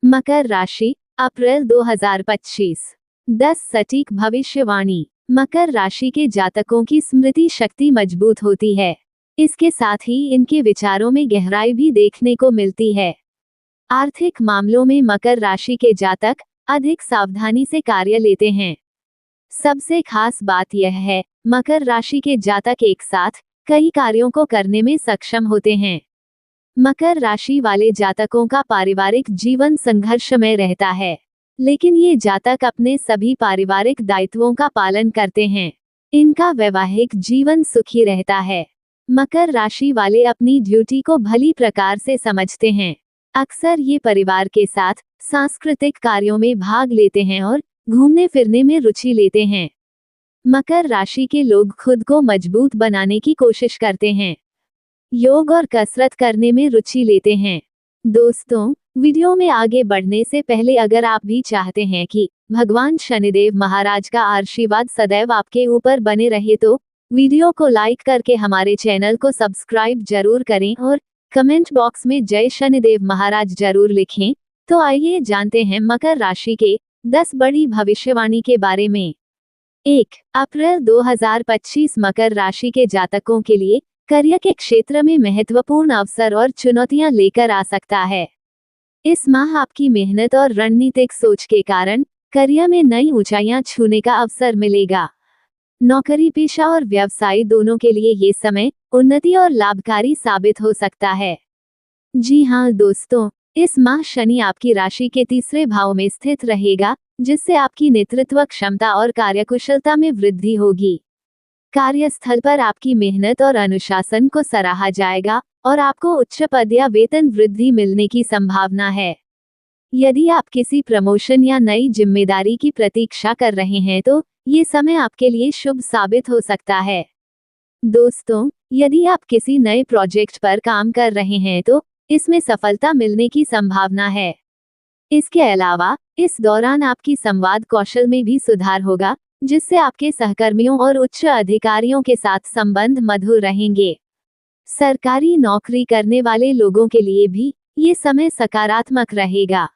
मकर राशि, अप्रैल 2025। 10 सटीक भविष्यवाणी। मकर राशि के जातकों की स्मृति शक्ति मजबूत होती है। इसके साथ ही इनके विचारों में गहराई भी देखने को मिलती है। आर्थिक मामलों में मकर राशि के जातक अधिक सावधानी से कार्य लेते हैं। सबसे खास बात यह है, मकर राशि के जातक एक साथ कई कार्यों को करने में सक्षम होते हैं। मकर राशि वाले जातकों का पारिवारिक जीवन संघर्षमय रहता है, लेकिन ये जातक अपने सभी पारिवारिक दायित्वों का पालन करते हैं। इनका वैवाहिक जीवन सुखी रहता है। मकर राशि वाले अपनी ड्यूटी को भली प्रकार से समझते हैं। अक्सर ये परिवार के साथ सांस्कृतिक कार्यों में भाग लेते हैं और घूमने फिरने में रुचि लेते हैं। मकर राशि के लोग खुद को मजबूत बनाने की कोशिश करते हैं। योग और कसरत करने में रुचि लेते हैं। दोस्तों, वीडियो में आगे बढ़ने से पहले अगर आप भी चाहते हैं कि भगवान शनिदेव महाराज का आशीर्वाद सदैव आपके ऊपर बने रहे तो वीडियो को लाइक करके हमारे चैनल को सब्सक्राइब जरूर करें और कमेंट बॉक्स में जय शनिदेव महाराज जरूर लिखें। तो आइए जानते हैं मकर राशि के 10 बड़ी भविष्यवाणी के बारे में। 1 अप्रैल 2025 मकर राशि के जातकों के लिए करियर के क्षेत्र में महत्वपूर्ण अवसर और चुनौतियां लेकर आ सकता है। इस माह आपकी मेहनत और रणनीतिक सोच के कारण करियर में नई ऊंचाइयां छूने का अवसर मिलेगा। नौकरी पेशा और व्यवसाय दोनों के लिए ये समय उन्नति और लाभकारी साबित हो सकता है। जी हाँ दोस्तों, इस माह शनि आपकी राशि के तीसरे भाव में स्थित रहेगा, जिससे आपकी नेतृत्व क्षमता और कार्यकुशलता में वृद्धि होगी। कार्यस्थल पर आपकी मेहनत और अनुशासन को सराहा जाएगा और आपको उच्च पद या वेतन वृद्धि मिलने की संभावना है। यदि आप किसी प्रमोशन या नई जिम्मेदारी की प्रतीक्षा कर रहे हैं तो ये समय आपके लिए शुभ साबित हो सकता है। दोस्तों, यदि आप किसी नए प्रोजेक्ट पर काम कर रहे हैं तो इसमें सफलता मिलने की संभावना है। इसके अलावा इस दौरान आपकी संवाद कौशल में भी सुधार होगा, जिससे आपके सहकर्मियों और उच्च अधिकारियों के साथ संबंध मधुर रहेंगे। सरकारी नौकरी करने वाले लोगों के लिए भी ये समय सकारात्मक रहेगा।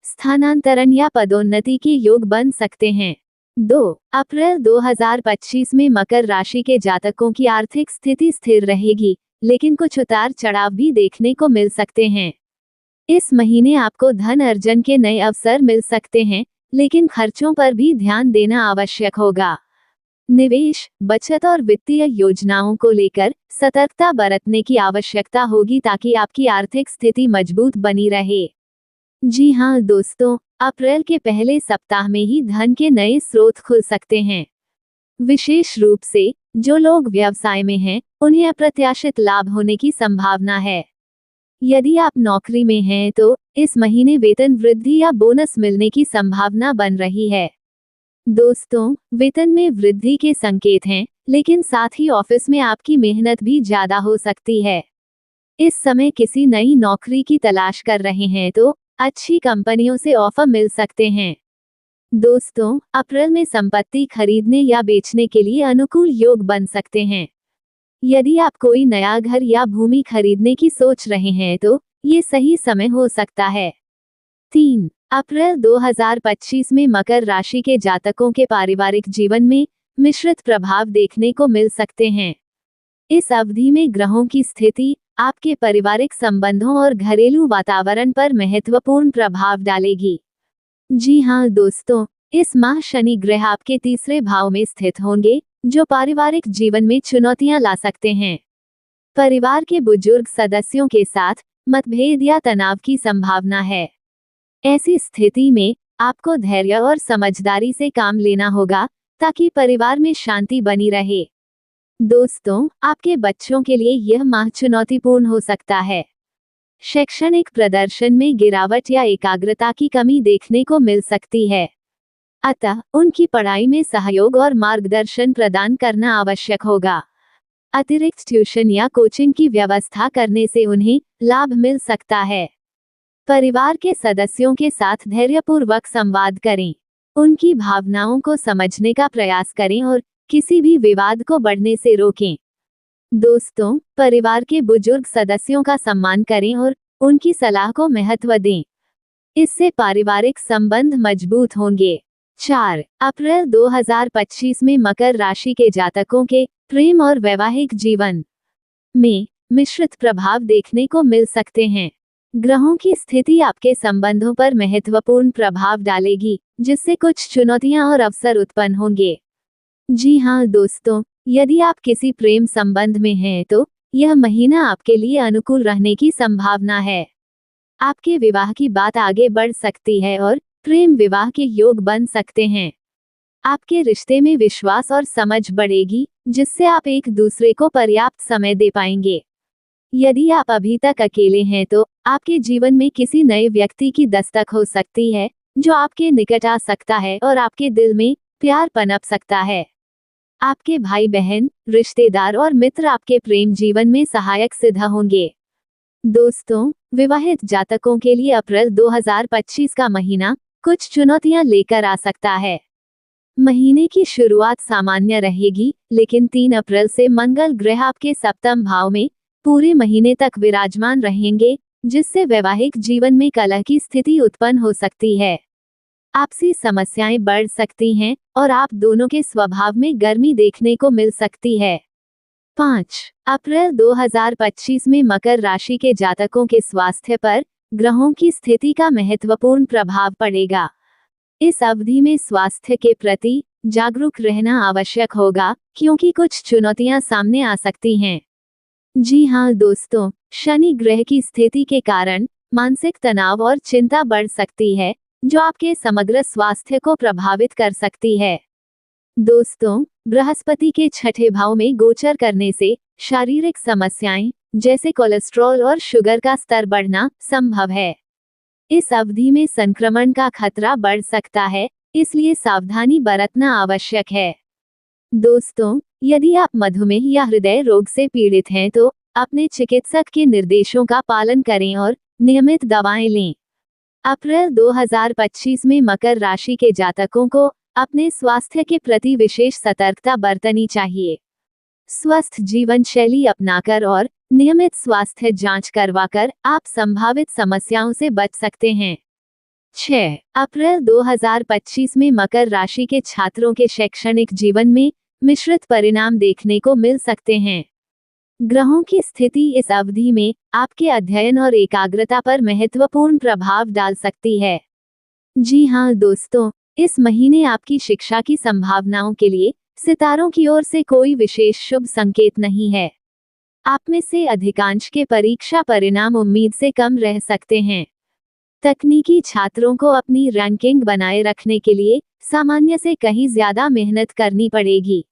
स्थानांतरण या पदोन्नति के योग बन सकते हैं। 2 अप्रैल 2025 में मकर राशि के जातकों की आर्थिक स्थिति स्थिर रहेगी, लेकिन कुछ उतार चढ़ाव भी देखने को मिल सकते हैं। इस महीने आपको धन अर्जन के नए अवसर मिल सकते हैं, लेकिन खर्चों पर भी ध्यान देना आवश्यक होगा। निवेश, बचत और वित्तीय योजनाओं को लेकर सतर्कता बरतने की आवश्यकता होगी ताकि आपकी आर्थिक स्थिति मजबूत बनी रहे। जी हाँ दोस्तों, अप्रैल के पहले सप्ताह में ही धन के नए स्रोत खुल सकते हैं। विशेष रूप से जो लोग व्यवसाय में हैं, उन्हें अप्रत्याशित लाभ होने की संभावना है। यदि आप नौकरी में हैं तो इस महीने वेतन वृद्धि या बोनस मिलने की संभावना बन रही है। दोस्तों, वेतन में वृद्धि के संकेत हैं, लेकिन साथ ही ऑफिस में आपकी मेहनत भी ज्यादा हो सकती है। इस समय किसी नई नौकरी की तलाश कर रहे हैं तो अच्छी कंपनियों से ऑफर मिल सकते हैं। दोस्तों, अप्रैल में संपत्ति खरीदने या बेचने के लिए अनुकूल योग बन सकते हैं। यदि आप कोई नया घर या भूमि खरीदने की सोच रहे हैं तो ये सही समय हो सकता है। 3 अप्रैल 2025 में मकर राशि के जातकों के पारिवारिक जीवन में मिश्रित प्रभाव देखने को मिल सकते हैं। इस अवधि में ग्रहों की स्थिति आपके पारिवारिक संबंधों और घरेलू वातावरण पर महत्वपूर्ण प्रभाव डालेगी। जी हाँ दोस्तों, इस माह शनि ग्रह आपके तीसरे भाव में स्थित होंगे, जो पारिवारिक जीवन में चुनौतियां ला सकते हैं। परिवार के बुजुर्ग सदस्यों के साथ मतभेद या तनाव की संभावना है। ऐसी स्थिति में आपको धैर्य और समझदारी से काम लेना होगा ताकि परिवार में शांति बनी रहे। दोस्तों, आपके बच्चों के लिए यह माह चुनौतीपूर्ण हो सकता है। शैक्षणिक प्रदर्शन में गिरावट या एकाग्रता की कमी देखने को मिल सकती है, अतः उनकी पढ़ाई में सहयोग और मार्गदर्शन प्रदान करना आवश्यक होगा। अतिरिक्त ट्यूशन या कोचिंग की व्यवस्था करने से उन्हें लाभ मिल सकता है। परिवार के सदस्यों के साथ धैर्यपूर्वक संवाद करें, उनकी भावनाओं को समझने का प्रयास करें और किसी भी विवाद को बढ़ने से रोकें। दोस्तों, परिवार के बुजुर्ग सदस्यों का सम्मान करें और उनकी सलाह को महत्व दें। इससे पारिवारिक संबंध मजबूत होंगे। 4 अप्रैल 2025 में मकर राशि के जातकों के प्रेम और वैवाहिक जीवन में मिश्रित प्रभाव देखने को मिल सकते हैं। ग्रहों की स्थिति आपके संबंधों पर महत्वपूर्ण प्रभाव डालेगी, जिससे कुछ चुनौतियां और अवसर उत्पन्न होंगे। जी हाँ दोस्तों, यदि आप किसी प्रेम संबंध में हैं तो यह महीना आपके लिए अनुकूल रहने की संभावना है। आपके विवाह की बात आगे बढ़ सकती है और प्रेम विवाह के योग बन सकते हैं। आपके रिश्ते में विश्वास और समझ बढ़ेगी, जिससे आप एक दूसरे को पर्याप्त समय दे पाएंगे। यदि आप अभी तक अकेले हैं तो आपके जीवन में किसी नए व्यक्ति की दस्तक हो सकती है, जो आपके निकट आ सकता है और आपके दिल में प्यार पनप सकता है। आपके भाई बहन, रिश्तेदार और मित्र आपके प्रेम जीवन में सहायक सिद्ध होंगे। दोस्तों, विवाहित जातकों के लिए अप्रैल 2025 का महीना कुछ चुनौतियां लेकर आ सकता है। महीने की शुरुआत सामान्य रहेगी, लेकिन 3 अप्रैल से मंगल ग्रह आपके सप्तम भाव में पूरे महीने तक विराजमान रहेंगे, जिससे वैवाहिक जीवन में कलह की स्थिति उत्पन्न हो सकती है। आपसी समस्याएं बढ़ सकती हैं और आप दोनों के स्वभाव में गर्मी देखने को मिल सकती है। 5 अप्रैल 2025 में मकर राशि के जातकों के स्वास्थ्य पर ग्रहों की स्थिति का महत्वपूर्ण प्रभाव पड़ेगा। इस अवधि में स्वास्थ्य के प्रति जागरूक रहना आवश्यक होगा, क्योंकि कुछ चुनौतियां सामने आ सकती हैं। जी हाँ दोस्तों, शनि ग्रह की स्थिति के कारण मानसिक तनाव और चिंता बढ़ सकती है, जो आपके समग्र स्वास्थ्य को प्रभावित कर सकती है। दोस्तों, बृहस्पति के छठे भाव में गोचर करने से शारीरिक समस्याएं जैसे कोलेस्ट्रॉल और शुगर का स्तर बढ़ना संभव है। इस अवधि में संक्रमण का खतरा बढ़ सकता है, इसलिए सावधानी बरतना आवश्यक है। दोस्तों, यदि आप मधुमेह या हृदय रोग से पीड़ित हैं तो अपने चिकित्सक के निर्देशों का पालन करें और नियमित दवाएं लें। अप्रैल 2025 में मकर राशि के जातकों को अपने स्वास्थ्य के प्रति विशेष सतर्कता बरतनी चाहिए। स्वस्थ जीवन शैली अपनाकर और नियमित स्वास्थ्य जांच करवाकर आप संभावित समस्याओं से बच सकते हैं। 6 अप्रैल 2025 में मकर राशि के छात्रों के शैक्षणिक जीवन में मिश्रित परिणाम देखने को मिल सकते हैं। ग्रहों की स्थिति इस अवधि में आपके अध्ययन और एकाग्रता पर महत्वपूर्ण प्रभाव डाल सकती है। जी हाँ दोस्तों, इस महीने आपकी शिक्षा की संभावनाओं के लिए सितारों की ओर से कोई विशेष शुभ संकेत नहीं है। आप में से अधिकांश के परीक्षा परिणाम उम्मीद से कम रह सकते हैं। तकनीकी छात्रों को अपनी रैंकिंग बनाए रखने के लिए सामान्य से कहीं ज्यादा मेहनत करनी पड़ेगी।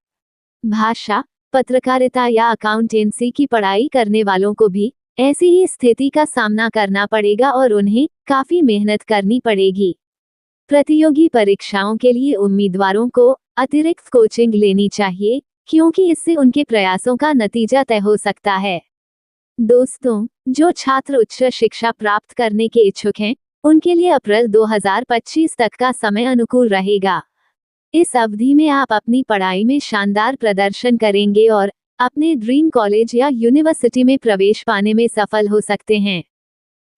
भाषा, पत्रकारिता या अकाउंटेंसी की पढ़ाई करने वालों को भी ऐसी ही स्थिति का सामना करना पड़ेगा और उन्हें काफी मेहनत करनी पड़ेगी। प्रतियोगी परीक्षाओं के लिए उम्मीदवारों को अतिरिक्त कोचिंग लेनी चाहिए, क्योंकि इससे उनके प्रयासों का नतीजा तय हो सकता है। दोस्तों, जो छात्र उच्च शिक्षा प्राप्त करने के इच्छुक हैं, उनके लिए अप्रैल 2025 तक का समय अनुकूल रहेगा। इस अवधि में आप अपनी पढ़ाई में शानदार प्रदर्शन करेंगे और अपने ड्रीम कॉलेज या यूनिवर्सिटी में प्रवेश पाने में सफल हो सकते हैं।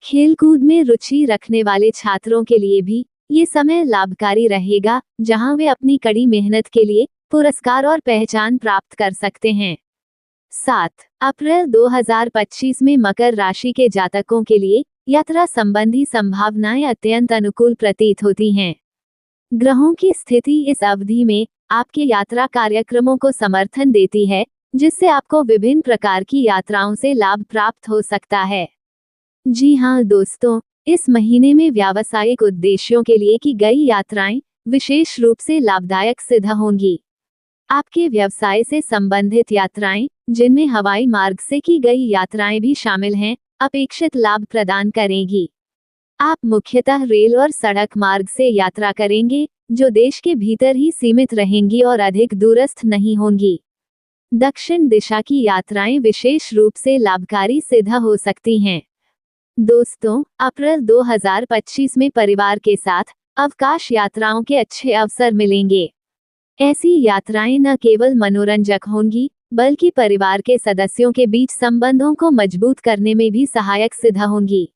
खेलकूद में रुचि रखने वाले छात्रों के लिए भी ये समय लाभकारी रहेगा, जहां वे अपनी कड़ी मेहनत के लिए पुरस्कार और पहचान प्राप्त कर सकते हैं। 7 अप्रैल 2025 में मकर राशि के जातकों के लिए यात्रा संबंधी संभावनाएं अत्यंत अनुकूल प्रतीत होती हैं। ग्रहों की स्थिति इस अवधि में आपके यात्रा कार्यक्रमों को समर्थन देती है, जिससे आपको विभिन्न प्रकार की यात्राओं से लाभ प्राप्त हो सकता है। जी हाँ दोस्तों, इस महीने में व्यावसायिक उद्देश्यों के लिए की गई यात्राएं विशेष रूप से लाभदायक सिद्ध होंगी। आपके व्यवसाय से संबंधित यात्राएं, जिनमें हवाई मार्ग से की गई यात्राएं भी शामिल हैं, अपेक्षित लाभ प्रदान करेंगी। आप मुख्यतः रेल और सड़क मार्ग से यात्रा करेंगे, जो देश के भीतर ही सीमित रहेंगी और अधिक दूरस्थ नहीं होंगी। दक्षिण दिशा की यात्राएं विशेष रूप से लाभकारी सिद्ध हो सकती हैं। दोस्तों, अप्रैल 2025 में परिवार के साथ अवकाश यात्राओं के अच्छे अवसर मिलेंगे। ऐसी यात्राएं न केवल मनोरंजक होंगी, बल्कि परिवार के सदस्यों के बीच संबंधों को मजबूत करने में भी सहायक सिद्ध होंगी।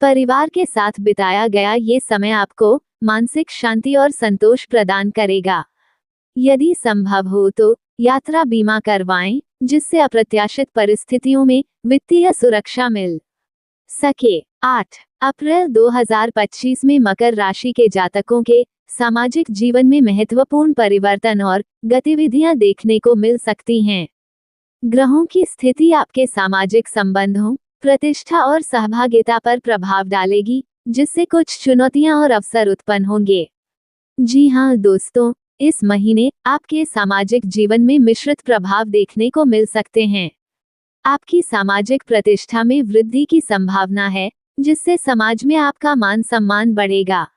परिवार के साथ बिताया गया ये समय आपको मानसिक शांति और संतोष प्रदान करेगा। यदि संभव हो तो यात्रा बीमा करवाएं, जिससे अप्रत्याशित परिस्थितियों में वित्तीय सुरक्षा मिल सके। 8 अप्रैल 2025 में मकर राशि के जातकों के सामाजिक जीवन में महत्वपूर्ण परिवर्तन और गतिविधियां देखने को मिल सकती हैं। ग्रहों की स्थिति आपके सामाजिक संबंधों, प्रतिष्ठा और सहभागिता पर प्रभाव डालेगी, जिससे कुछ चुनौतियां और अवसर उत्पन्न होंगे। जी हाँ दोस्तों, इस महीने आपके सामाजिक जीवन में मिश्रित प्रभाव देखने को मिल सकते हैं। आपकी सामाजिक प्रतिष्ठा में वृद्धि की संभावना है, जिससे समाज में आपका मान सम्मान बढ़ेगा।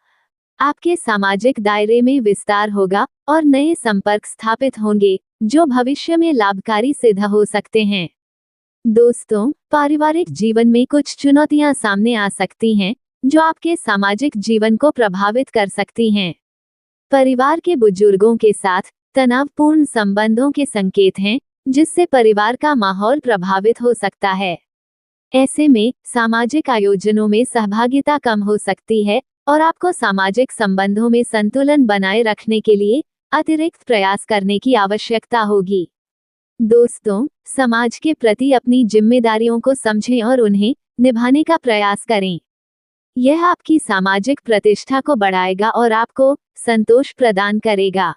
आपके सामाजिक दायरे में विस्तार होगा और नए संपर्क स्थापित होंगे, जो भविष्य में लाभकारी सिद्ध हो सकते हैं। दोस्तों, पारिवारिक जीवन में कुछ चुनौतियां सामने आ सकती हैं, जो आपके सामाजिक जीवन को प्रभावित कर सकती हैं। परिवार के बुजुर्गों के साथ तनावपूर्ण संबंधों के संकेत हैं, जिससे परिवार का माहौल प्रभावित हो सकता है। ऐसे में सामाजिक आयोजनों में सहभागिता कम हो सकती है और आपको सामाजिक संबंधों में संतुलन बनाए रखने के लिए अतिरिक्त प्रयास करने की आवश्यकता होगी। दोस्तों, समाज के प्रति अपनी जिम्मेदारियों को समझें और उन्हें निभाने का प्रयास करें। यह आपकी सामाजिक प्रतिष्ठा को बढ़ाएगा और आपको संतोष प्रदान करेगा।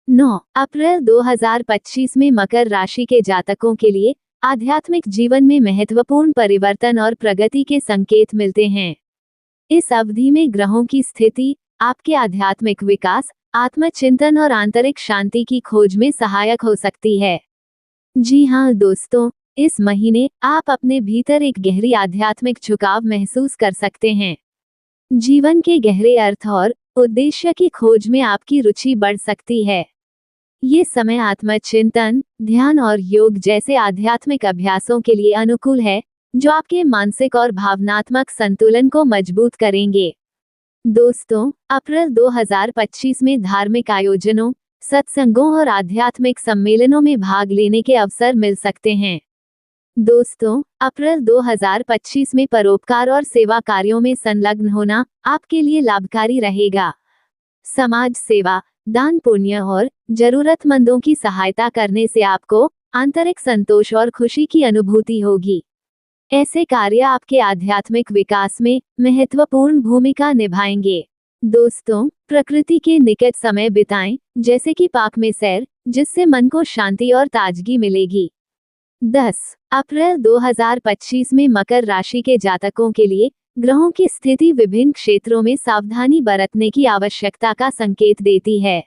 9 अप्रैल 2025 में मकर राशि के जातकों के लिए आध्यात्मिक जीवन में महत्वपूर्ण परिवर्तन और प्रगति के संकेत मिलते हैं। इस अवधि में ग्रहों की स्थिति आपके आध्यात्मिक विकास, आत्मचिंतन और आंतरिक शांति की खोज में सहायक हो सकती है। जी हाँ दोस्तों, इस महीने आप अपने भीतर एक गहरी आध्यात्मिक झुकाव महसूस कर सकते हैं। जीवन के गहरे अर्थ और उद्देश्य की खोज में आपकी रुचि बढ़ सकती है। ये समय आत्मचिंतन, ध्यान और योग जैसे आध्यात्मिक अभ्यासों के लिए अनुकूल है, जो आपके मानसिक और भावनात्मक संतुलन को मजबूत करेंगे। दोस्तों, अप्रैल 2025 में धार्मिक आयोजनों, सत्संगों और आध्यात्मिक सम्मेलनों में भाग लेने के अवसर मिल सकते हैं। दोस्तों, अप्रैल 2025 में परोपकार और सेवा कार्यों में संलग्न होना आपके लिए लाभकारी रहेगा। समाज सेवा, दान पुण्य और जरूरतमंदों की सहायता करने से आपको आंतरिक संतोष और खुशी की अनुभूति होगी। ऐसे कार्य आपके आध्यात्मिक विकास में महत्वपूर्ण भूमिका निभाएंगे। दोस्तों, प्रकृति के निकट समय बिताएं, जैसे कि पार्क में सैर, जिससे मन को शांति और ताजगी मिलेगी। 10 अप्रैल 2025 में मकर राशि के जातकों के लिए ग्रहों की स्थिति विभिन्न क्षेत्रों में सावधानी बरतने की आवश्यकता का संकेत देती है।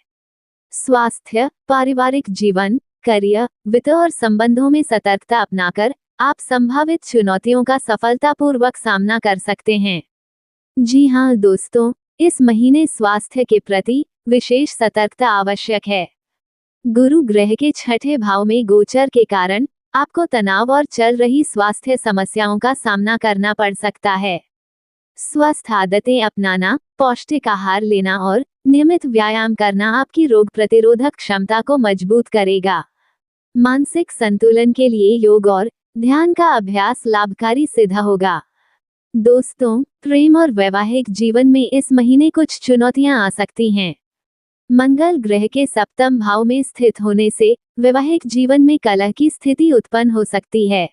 स्वास्थ्य, पारिवारिक जीवन, करियर, वित्त और संबंधों में सतर्कता अपनाकर आप संभावित चुनौतियों का सफलतापूर्वक सामना कर सकते हैं। जी हाँ दोस्तों, इस महीने स्वास्थ्य के प्रति विशेष सतर्कता आवश्यक है। गुरु ग्रह के छठे भाव में गोचर के कारण आपको तनाव और चल रही स्वास्थ्य समस्याओं का सामना करना पड़ सकता है। स्वस्थ आदतें अपनाना, पौष्टिक आहार लेना और नियमित व्यायाम करना आपकी रोग प्रतिरोधक क्षमता को मजबूत करेगा। मानसिक संतुलन के लिए योग और ध्यान का अभ्यास लाभकारी सिद्ध होगा। दोस्तों, प्रेम और वैवाहिक जीवन में इस महीने कुछ चुनौतियां आ सकती हैं। मंगल ग्रह के सप्तम भाव में स्थित होने से वैवाहिक जीवन में कलह की स्थिति उत्पन्न हो सकती है।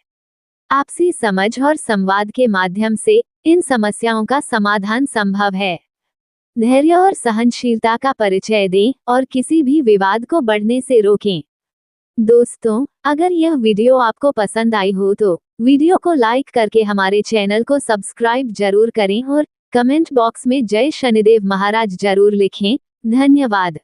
आपसी समझ और संवाद के माध्यम से इन समस्याओं का समाधान संभव है। धैर्य और सहनशीलता का परिचय दें और किसी भी विवाद को बढ़ने से रोकें। दोस्तों, अगर यह वीडियो आपको पसंद आई हो तो वीडियो को लाइक करके हमारे चैनल को सब्सक्राइब जरूर करें और कमेंट बॉक्स में जय शनिदेव महाराज जरूर लिखें। धन्यवाद।